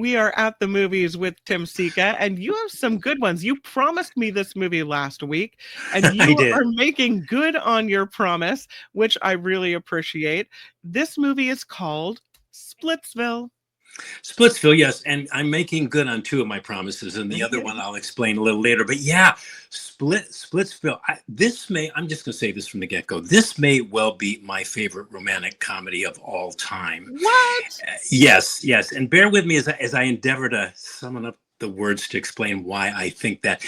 We are at the movies with Tim Sika, and you have some good ones. You promised me this movie last week, and I you did. are making good on your promise, which I really appreciate. This movie is called Splitsville. Splitsville, yes, and I'm making good on two of my promises, and the other one I'll explain a little later. But yeah, Splitsville. I'm just going to say this from the get-go. This may well be my favorite romantic comedy of all time. What? Yes, yes, and bear with me as I endeavor to summon up the words to explain why I think that.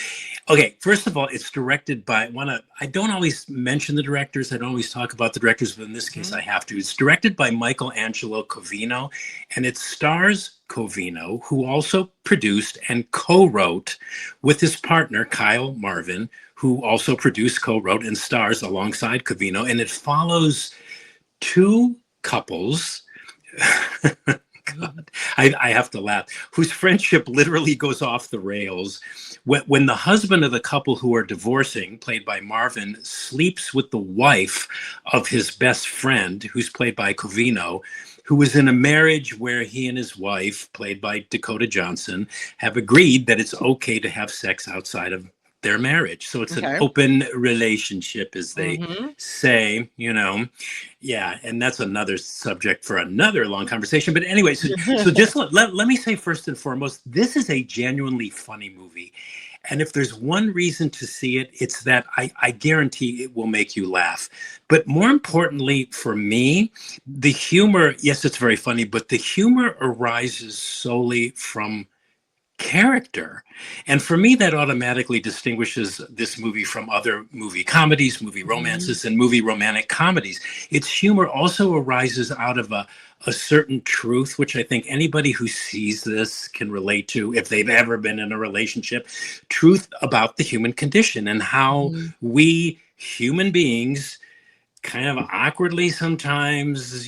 Okay, first of all, it's directed by I don't always mention the directors. I don't always talk about the directors, but in this case I have to. It's directed by Michelangelo Covino, and it stars Covino, who also produced and co-wrote with his partner Kyle Marvin, who also produced, co-wrote, and stars alongside Covino. And it follows two couples. God, I have to laugh, whose friendship literally goes off the rails when the husband of the couple who are divorcing, played by Marvin, sleeps with the wife of his best friend, who's played by Covino, who was in a marriage where he and his wife, played by Dakota Johnson, have agreed that it's okay to have sex outside of their marriage. So it's an open relationship, as they say, Yeah, and that's another subject for another long conversation. But anyway, so just let me say first and foremost, this is a genuinely funny movie. And if there's one reason to see it, it's that I guarantee it will make you laugh. But more importantly for me, the humor, yes, it's very funny, but the humor arises solely from character. And for me, that automatically distinguishes this movie from other movie comedies, movie romances, and movie romantic comedies. Its humor also arises out of a certain truth, which I think anybody who sees this can relate to if they've ever been in a relationship, truth about the human condition and how we human beings kind of awkwardly sometimes,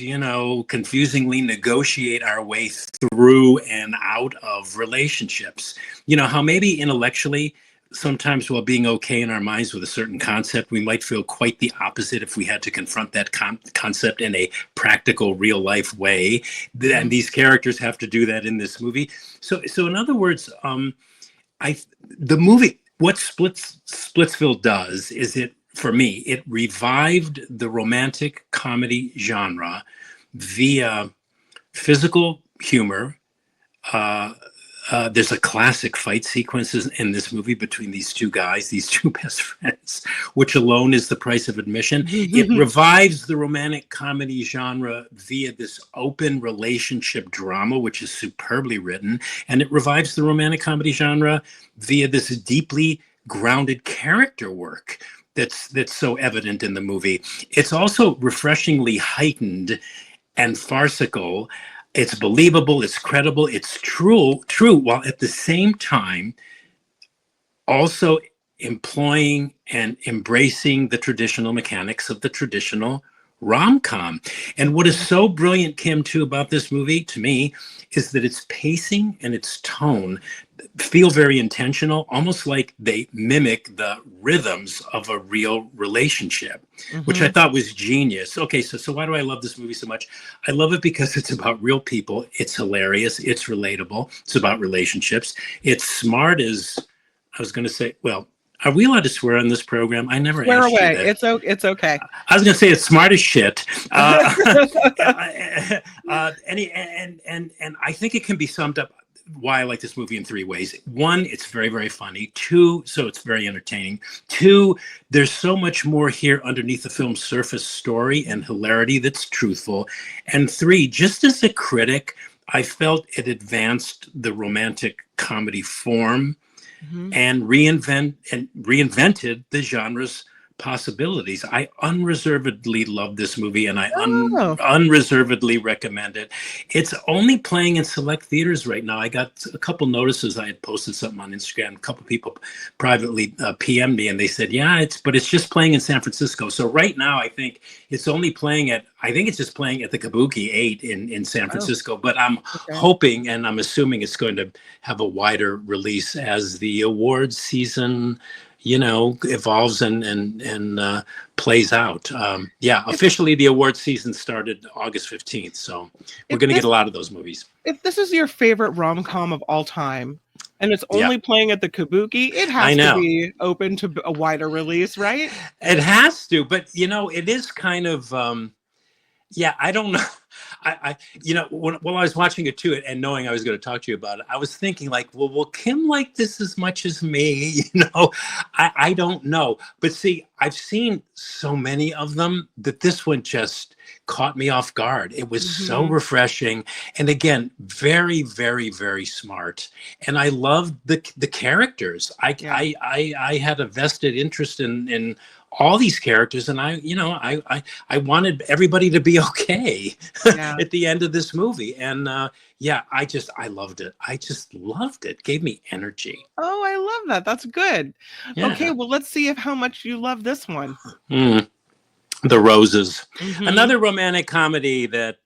confusingly negotiate our way through and out of relationships. How maybe intellectually, sometimes while being okay in our minds with a certain concept, we might feel quite the opposite if we had to confront that concept in a practical, real life way. And these characters have to do that in this movie. So in other words, the movie, what Splitsville does is for me, it revived the romantic comedy genre via physical humor. There's a classic fight sequences in this movie between these two guys, these two best friends, which alone is the price of admission. It revives the romantic comedy genre via this open relationship drama, which is superbly written. And it revives the romantic comedy genre via this deeply grounded character work that's so evident in the movie. It's also refreshingly heightened and farcical. It's believable, it's credible, it's true, while at the same time also employing and embracing the traditional mechanics of the traditional rom-com. And what is so brilliant, Kim, too, about this movie, to me, is that its pacing and its tone feel very intentional, almost like they mimic the rhythms of a real relationship, which I thought was genius. Okay, so why do I love this movie so much? I love it because it's about real people. It's hilarious. It's relatable. It's about relationships. It's smart as, I was going to say, well, are we allowed to swear on this program? I never Swear asked away. you that. It's okay. I was going to say it's smart as shit. And I think it can be summed up why I like this movie in three ways. One, it's very, very funny. Two, so it's very entertaining. Two, there's so much more here underneath the film's surface story and hilarity that's truthful. And three, just as a critic, I felt it advanced the romantic comedy form and reinvented the genre's possibilities. I unreservedly love this movie, and I unreservedly recommend it. It's only playing in select theaters right now. I got a couple notices. I had posted something on Instagram. A couple people privately PM'd me, and they said, "Yeah, it's just playing in San Francisco." So right now, I think it's only playing it's just playing at the Kabuki 8 in San Francisco. But I'm hoping and I'm assuming it's going to have a wider release as the awards season evolves and plays out. Yeah, officially the award season started August 15th, so we're going to get a lot of those movies. If this is your favorite rom-com of all time, and it's Yeah. only playing at the Kabuki, it I has know. to be open to a wider release, right? It has to, but it is kind of yeah, I don't know. While I was watching it too, and knowing I was going to talk to you about it, I was thinking like, well, will Kim like this as much as me? I don't know. But see, I've seen so many of them that this one just caught me off guard. It was so refreshing, and again, very, very, very smart. And I loved the characters. I had a vested interest in all these characters, and I wanted everybody to be okay at the end of this movie. And I loved it. I just loved it. Gave me energy. Oh, I love that. That's good. Yeah. Okay, well, let's see how much you love this one. The Roses, another romantic comedy that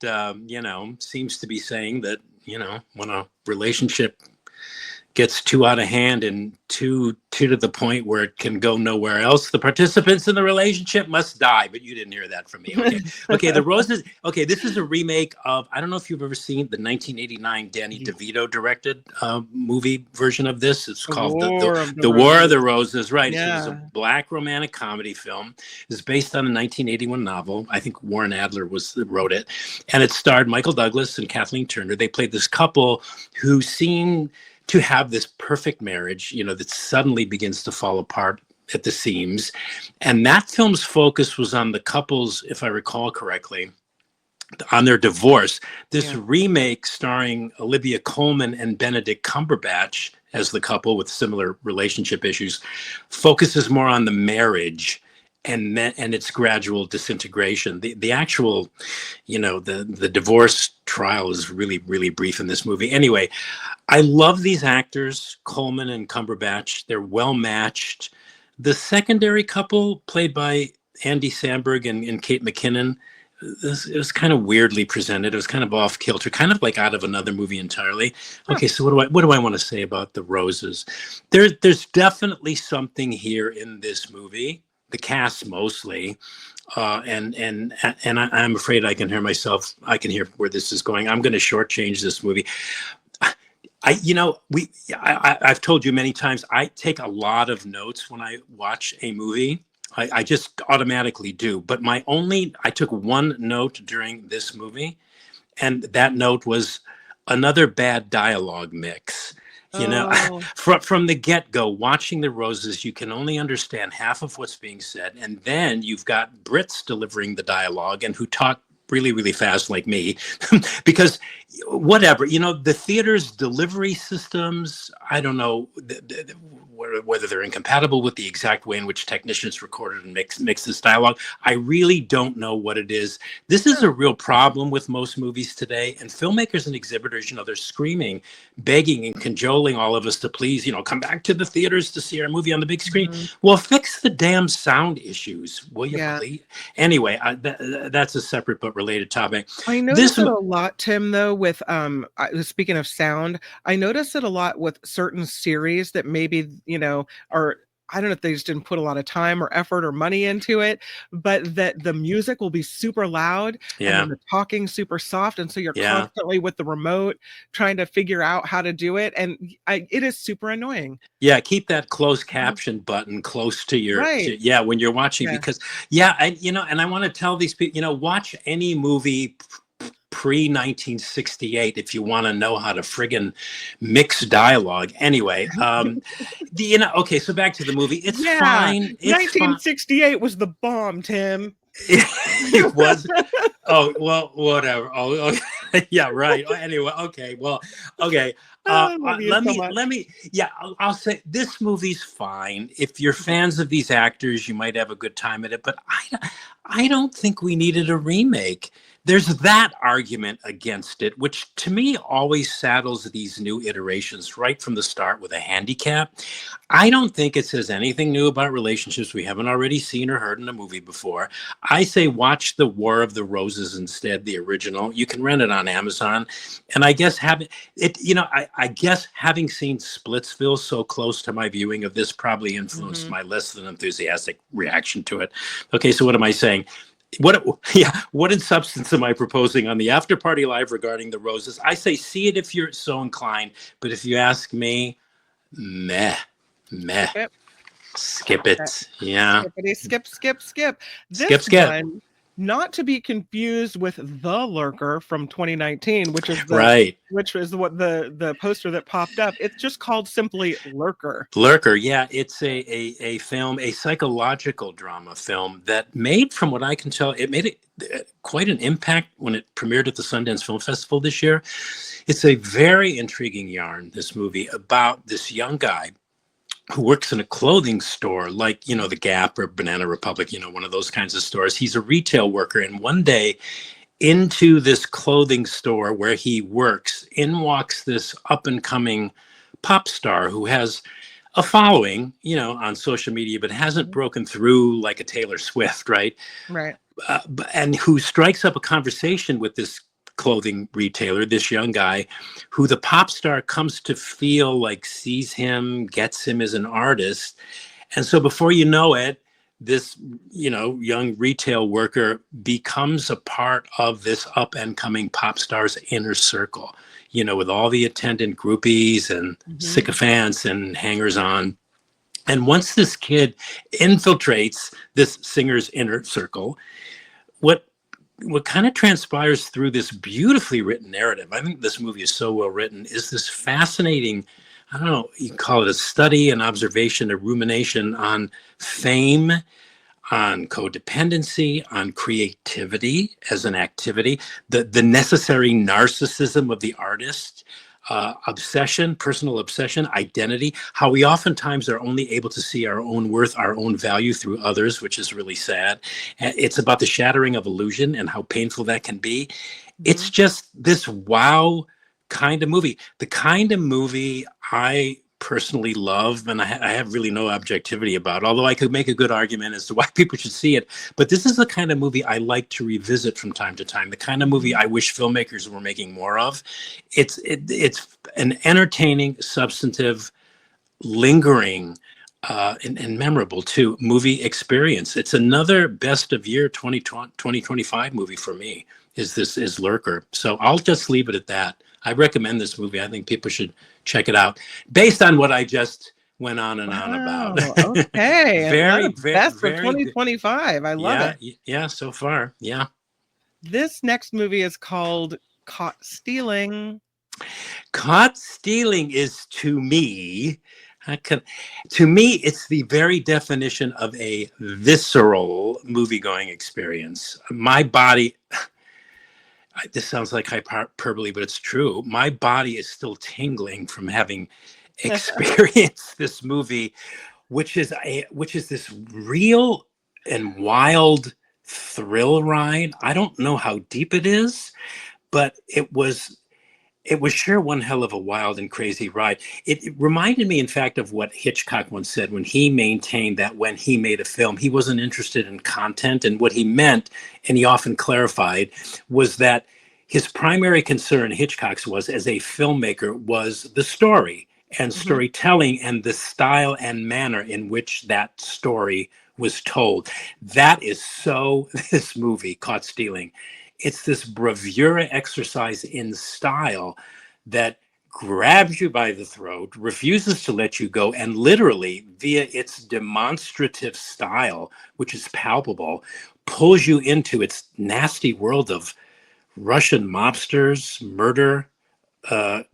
seems to be saying that when a relationship gets too out of hand and too to the point where it can go nowhere else, the participants in the relationship must die. But you didn't hear that from me. Okay. The Roses. Okay, this is a remake of, I don't know if you've ever seen the 1989 Danny DeVito directed movie version of this. It's called The War of the Roses. Right. Yeah. It was a black romantic comedy film. It's based on a 1981 novel. I think Warren Adler wrote it, and it starred Michael Douglas and Kathleen Turner. They played this couple who seemed to have this perfect marriage, that suddenly begins to fall apart at the seams. And that film's focus was on the couples, if I recall correctly, on their divorce. This remake starring Olivia Colman and Benedict Cumberbatch as the couple with similar relationship issues focuses more on the marriage and its gradual disintegration. The actual, the divorce trial is really, really brief in this movie. Anyway, I love these actors, Coleman and Cumberbatch. They're well matched. The secondary couple, played by Andy Samberg and Kate McKinnon, it was kind of weirdly presented. It was kind of off kilter, kind of like out of another movie entirely. Okay, so what do I want to say about The Roses? There's definitely something here in this movie. The cast mostly, and I'm afraid I can hear myself. I can hear where this is going. I'm going to shortchange this movie. I've told you many times, I take a lot of notes when I watch a movie. I just automatically do. But I took one note during this movie, and that note was another bad dialogue mix. From the get-go, watching The Roses, you can only understand half of what's being said. And then you've got Brits delivering the dialogue and who talk really, really fast like me, because whatever, the theater's delivery systems, I don't know whether they're incompatible with the exact way in which technicians recorded and mix this dialogue. I really don't know what it is. This is a real problem with most movies today, and filmmakers and exhibitors, they're screaming, begging and cajoling all of us to please, come back to the theaters to see our movie on the big screen. Well, fix the damn sound issues, will you please? Anyway, that's a separate but related topic. I noticed it a lot, Tim, though, with speaking of sound, I noticed it a lot with certain series that maybe are, I don't know if they just didn't put a lot of time or effort or money into it, but that the music will be super loud and then the talking super soft, and so you're constantly with the remote trying to figure out how to do it, and it is super annoying. Yeah, keep that closed caption button close to your when you're watching, because and I want to tell these people, watch any movie pre-1968 if you want to know how to friggin' mix dialogue. Anyway, okay, so back to the movie. It's fine. 1968 was the bomb, Tim. It was. Oh, well, whatever. Oh, okay. Yeah, right. Anyway, okay. Well, okay. Let me. I'll say this movie's fine. If you're fans of these actors, you might have a good time at it. But I don't think we needed a remake. There's that argument against it, which to me always saddles these new iterations right from the start with a handicap. I don't think it says anything new about relationships we haven't already seen or heard in a movie before. I say watch The War of the Roses instead, the original. You can rent it on Amazon. And I guess having it, I guess having seen Splitsville so close to my viewing of this probably influenced my less than enthusiastic reaction to it. Okay, so what am I saying? What in substance am I proposing on the After Party Live regarding the Roses? I say see it if you're so inclined, but if you ask me, meh. Skip it. Yeah. Skip. Skip. This one, not to be confused with The Lurker from 2019, which is what the poster that popped up. It's just called simply Lurker. Lurker, yeah, it's a film, a psychological drama film that made, from what I can tell, it made quite an impact when it premiered at the Sundance Film Festival this year. It's a very intriguing yarn, this movie, about this young guy who works in a clothing store like, the Gap or Banana Republic, one of those kinds of stores. He's a retail worker. And one day into this clothing store where he works, in walks this up and coming pop star who has a following, on social media, but hasn't broken through like a Taylor Swift, right? Right. And who strikes up a conversation with this clothing retailer, this young guy, who the pop star comes to feel like sees him, gets him as an artist. And so before you know it, this, young retail worker becomes a part of this up and coming pop star's inner circle, with all the attendant groupies and sycophants and hangers on. And once this kid infiltrates this singer's inner circle, what kind of transpires through this beautifully written narrative, I think this movie is so well written, is this fascinating, I don't know, you can call it a study, an observation, a rumination on fame, on codependency, on creativity as an activity, the necessary narcissism of the artist, obsession, personal obsession, identity, how we oftentimes are only able to see our own worth, our own value through others, which is really sad. It's about the shattering of illusion and how painful that can be. It's just this wow kind of movie, the kind of movie I personally love, and I have really no objectivity about, although I could make a good argument as to why people should see it. But this is the kind of movie I like to revisit from time to time, the kind of movie I wish filmmakers were making more of. It's an entertaining, substantive, lingering, and memorable too movie experience. It's another best of year 2025 movie for me, is Lurker. So I'll just leave it at that. I recommend this movie. I think people should check it out based on what I just went on and on about. Okay. very best for 2025. I love it. Yeah, so far. Yeah. This next movie is called Caught Stealing. Caught Stealing is, to me, it's the very definition of a visceral movie-going experience. My body, this sounds like hyperbole, but it's true. My body is still tingling from having experienced this movie, which is this real and wild thrill ride. I don't know how deep it is, but it was sure one hell of a wild and crazy ride. It reminded me, in fact, of what Hitchcock once said when he maintained that when he made a film, he wasn't interested in content. And what he meant, and he often clarified, was that his primary concern, Hitchcock's was, as a filmmaker, was the story and storytelling and the style and manner in which that story was told. That is so this movie, Caught Stealing. It's this bravura exercise in style that grabs you by the throat, refuses to let you go, and literally, via its demonstrative style, which is palpable, pulls you into its nasty world of Russian mobsters, murder,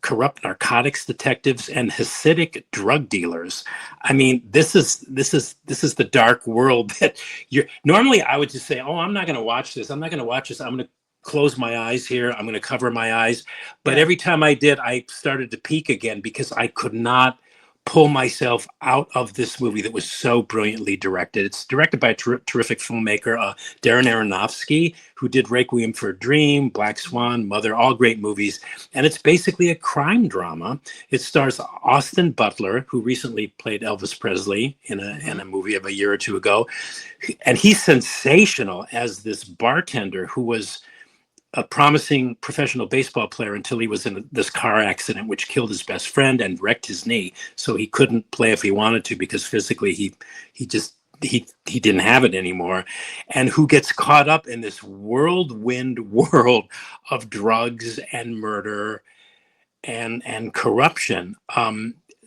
corrupt narcotics detectives, and Hasidic drug dealers. I mean, this is the dark world that normally I would just say, oh, I'm not going to watch this. I'm going to close my eyes here. I'm going to cover my eyes. But every time I did, I started to peek again because I could not pull myself out of this movie that was so brilliantly directed. It's directed by a terrific filmmaker, Darren Aronofsky, who did Requiem for a Dream, Black Swan, Mother, all great movies. And it's basically a crime drama. It stars Austin Butler, who recently played Elvis Presley in a movie of a year or two ago. And he's sensational as this bartender who was a promising professional baseball player until he was in this car accident, which killed his best friend and wrecked his knee. So he couldn't play if he wanted to, because physically he didn't have it anymore. And who gets caught up in this whirlwind world of drugs and murder and corruption.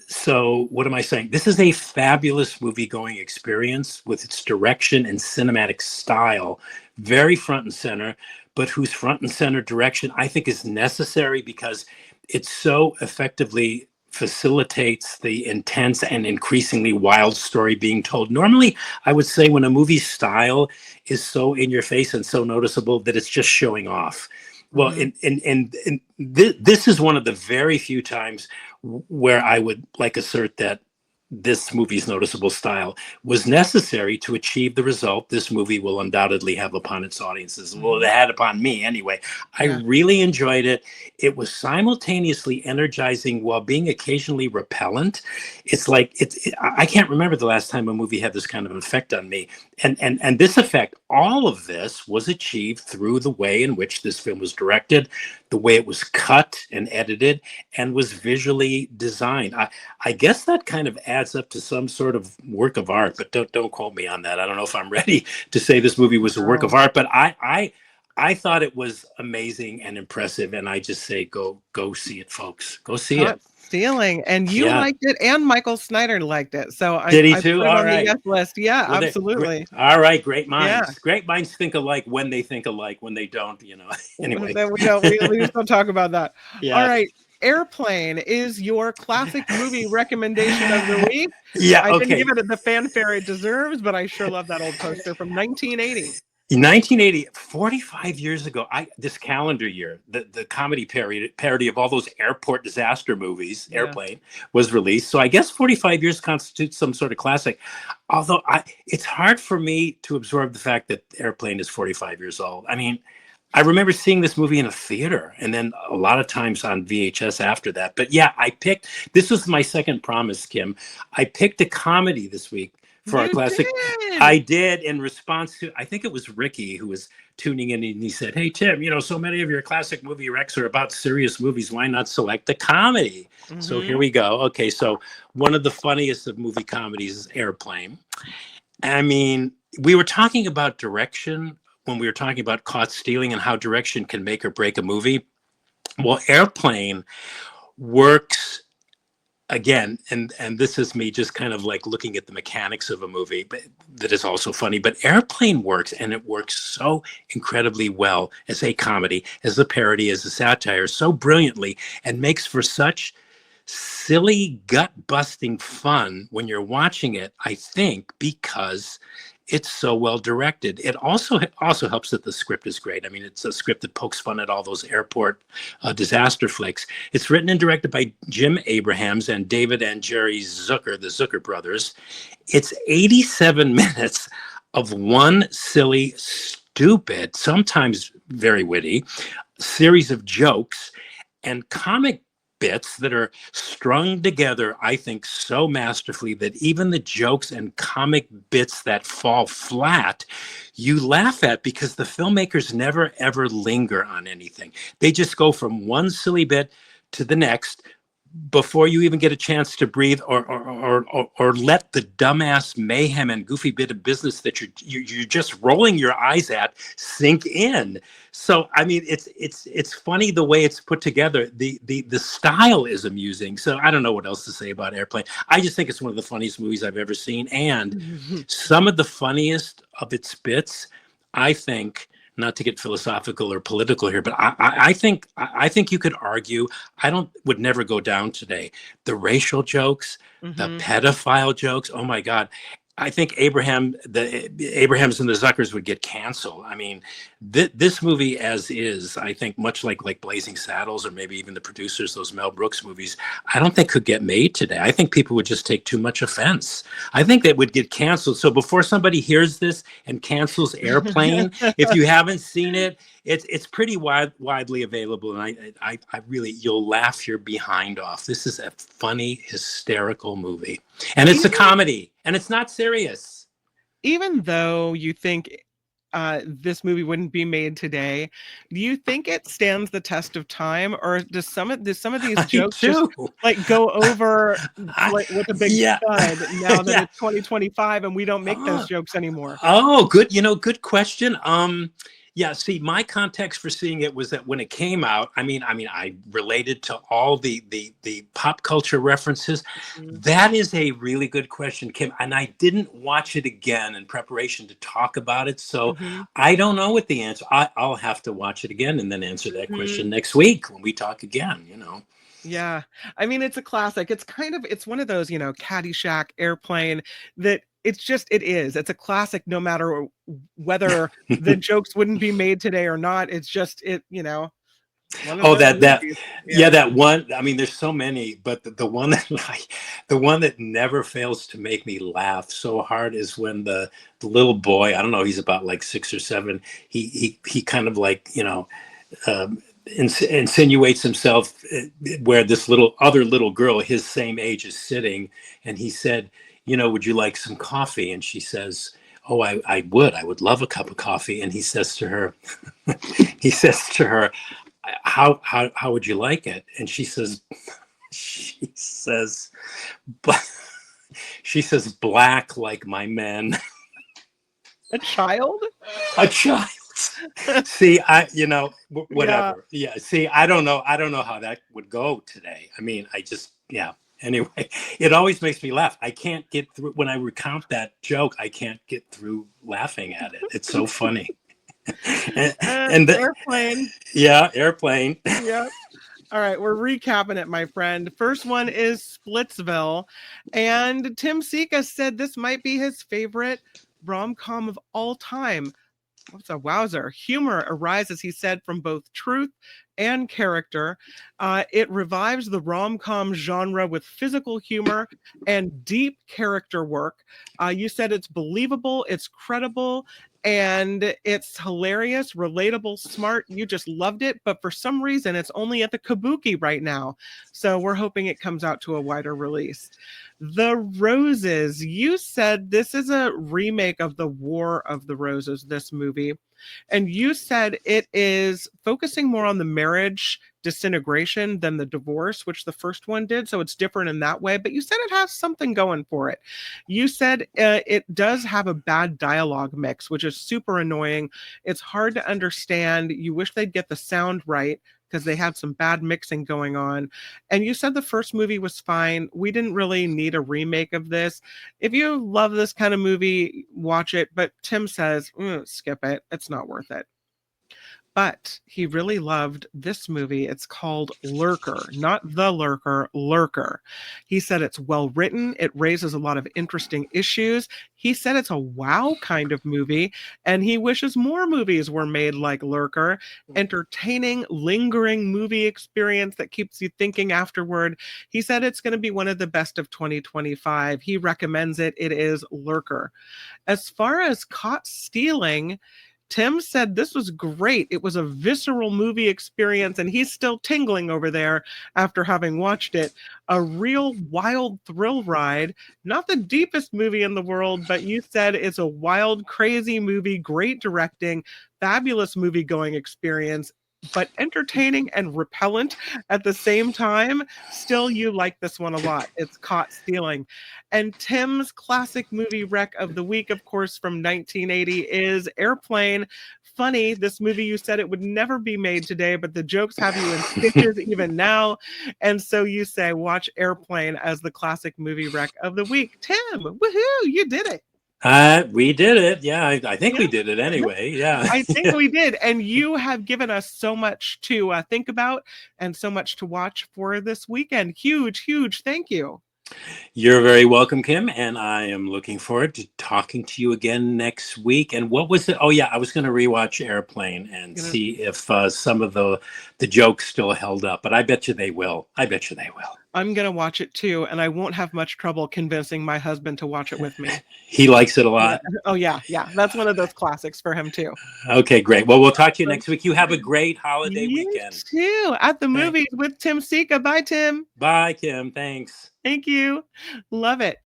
So what am I saying? This is a fabulous movie-going experience with its direction and cinematic style, very front and center, but whose front and center direction I think is necessary because it so effectively facilitates the intense and increasingly wild story being told. Normally, I would say when a movie's style is so in your face and so noticeable that it's just showing off. Well, this is one of the very few times where I would assert that this movie's noticeable style was necessary to achieve the result this movie will undoubtedly have upon its audiences. Well, it had upon me anyway. I really enjoyed it. It was simultaneously energizing while being occasionally repellent. It's like I can't remember the last time a movie had this kind of effect on me. And this effect, all of this was achieved through the way in which this film was directed, the way it was cut and edited, and was visually designed. I guess that kind of adds up to some sort of work of art, but don't quote me on that. I don't know if I'm ready to say this movie was a work of art, but I thought it was amazing and impressive, and I just say go see it, folks. Go see it. Stealing, and you liked it, and Michael Snyder liked it. So did he I too? put it All on right. the yes list. Yeah, Well, absolutely. All right, great minds. Yeah. Great minds think alike when they think alike. When they don't, Anyway, Then we just don't talk about that. Yeah. All right. Airplane is your classic movie recommendation of the week. Yeah, I okay. didn't give it the fanfare it deserves, but I sure love that old poster from 1980. In 1980, 45 years ago, this calendar year, the comedy parody of all those airport disaster movies, Airplane, was released. So I guess 45 years constitutes some sort of classic. Although it's hard for me to absorb the fact that Airplane is 45 years old. I mean, I remember seeing this movie in a theater and then a lot of times on VHS after that. But yeah, this was my second promise, Kim. I picked a comedy this week for our classic. I did, in response to, I think it was Ricky who was tuning in, and he said, "Hey Tim, so many of your classic movie recs are about serious movies. Why not select a comedy?" So here we go. Okay, so one of the funniest of movie comedies is Airplane. I mean, we were talking about direction when we were talking about Caught Stealing and how direction can make or break a movie. Well, Airplane works again, and this is me just kind of like looking at the mechanics of a movie, but that is also funny. But Airplane works, and it works so incredibly well as a comedy, as a parody, as a satire, so brilliantly, and makes for such silly, gut-busting fun when you're watching it, I think, because it's so well directed. It also helps that the script is great. I mean, it's a script that pokes fun at all those airport disaster flicks. It's written and directed by Jim Abrahams and David and Jerry Zucker, the Zucker brothers. It's 87 minutes of one silly, stupid, sometimes very witty, series of jokes and comic bits that are strung together, I think, so masterfully that even the jokes and comic bits that fall flat, you laugh at because the filmmakers never, ever linger on anything. They just go from one silly bit to the next before you even get a chance to breathe or let the dumbass mayhem and goofy bit of business that you're just rolling your eyes at sink in. So I mean, it's funny the way it's put together. The style is amusing. So I don't know what else to say about Airplane. I just think it's one of the funniest movies I've ever seen, and some of the funniest of its bits, I think. Not to get philosophical or political here, but I think you could argue, would never go down today. The racial jokes, the pedophile jokes, oh my God. I think the Abrahams and the Zuckers would get canceled. I mean, this movie as is, I think much like Blazing Saddles or maybe even the producers, those Mel Brooks movies, I don't think could get made today. I think people would just take too much offense. I think that would get canceled. So before somebody hears this and cancels Airplane, if you haven't seen it, it's pretty widely available, and I really, you'll laugh your behind off. This is a funny, hysterical movie, and it's a comedy, and it's not serious. Even though you think this movie wouldn't be made today, do you think it stands the test of time, or does some of these jokes just like go over like with a big thud now that it's 2025 and we don't make those jokes anymore? Oh, good. Good question. Yeah, see, my context for seeing it was that when it came out, I mean, I related to all the pop culture references. Mm-hmm. That is a really good question, Kim. And I didn't watch it again in preparation to talk about it. So I don't know what the answer. I'll have to watch it again and then answer that question next week when we talk again, Yeah. I mean, it's a classic. It's one of those, Caddyshack, Airplane, that it's a classic no matter whether the jokes wouldn't be made today or not. It's just, one of that one. I mean, there's so many, but the one that never fails to make me laugh so hard is when the little boy, I don't know, he's about like 6 or 7. He kind of like, insinuates himself where this other little girl his same age is sitting, and he said, would you like some coffee? And she says, oh, I would love a cup of coffee. And he says to her, how would you like it? And she says black like my men. A child. See, whatever. Yeah. See, I don't know how that would go today. I mean, Anyway, it always makes me laugh. I can't get through when I recount that joke. I can't get through laughing at it. It's so funny. and Airplane. Yeah, Airplane. Yeah. All right, we're recapping it, my friend. First one is Splitsville, and Tim Sika said this might be his favorite rom-com of all time. What's a wowzer? Humor arises, he said, from both truth and character. It revives the rom-com genre with physical humor and deep character work. You said it's believable, it's credible, and it's hilarious, relatable, smart. You just loved it, but for some reason, it's only at the Kabuki right now. So we're hoping it comes out to a wider release. The Roses. You said this is a remake of The War of the Roses, this movie. And you said it is focusing more on the marriage disintegration than the divorce, which the first one did. So it's different in that way. But you said it has something going for it. You said it does have a bad dialogue mix, which is super annoying. It's hard to understand. You wish they'd get the sound right, because they had some bad mixing going on. And you said the first movie was fine. We didn't really need a remake of this. If you love this kind of movie, watch it. But Tim says, skip it. It's not worth it. But he really loved this movie. It's called Lurker, not The Lurker, Lurker. He said it's well written. It raises a lot of interesting issues. He said it's a wow kind of movie, and he wishes more movies were made like Lurker. Entertaining, lingering movie experience that keeps you thinking afterward. He said it's going to be one of the best of 2025. He recommends it. It is Lurker. As far as Caught Stealing, Tim said this was great. It was a visceral movie experience, and he's still tingling over there after having watched it. A real wild thrill ride. Not the deepest movie in the world, but you said it's a wild, crazy movie, great directing, fabulous movie-going experience, but entertaining and repellent at the same time. Still, you like this one a lot. It's Caught Stealing. And Tim's classic movie rec of the week, of course, from 1980 is Airplane. Funny, this movie, you said it would never be made today, but the jokes have you in stitches even now. And so you say, watch Airplane as the classic movie rec of the week. Tim, woohoo, you did it. We did it. Yeah, I think we did it anyway. Yeah, I think we did. And you have given us so much to think about and so much to watch for this weekend. Huge, huge thank you. You're very welcome, Kim, and I am looking forward to talking to you again next week. And what was it? Oh yeah, I was going to rewatch Airplane and Gonna, see if some of the jokes still held up. But I bet you they will. I bet you they will. I'm gonna watch it too, and I won't have much trouble convincing my husband to watch it with me. He likes it a Yeah. lot. Oh yeah, yeah. That's one of those classics for him too. Okay, great. Well, we'll talk to you Awesome. next week. You have a great holiday You weekend. too. At the Thank- movies with Tim Sika. Bye, Tim. Bye, Kim. Thanks. Thank you. Love it.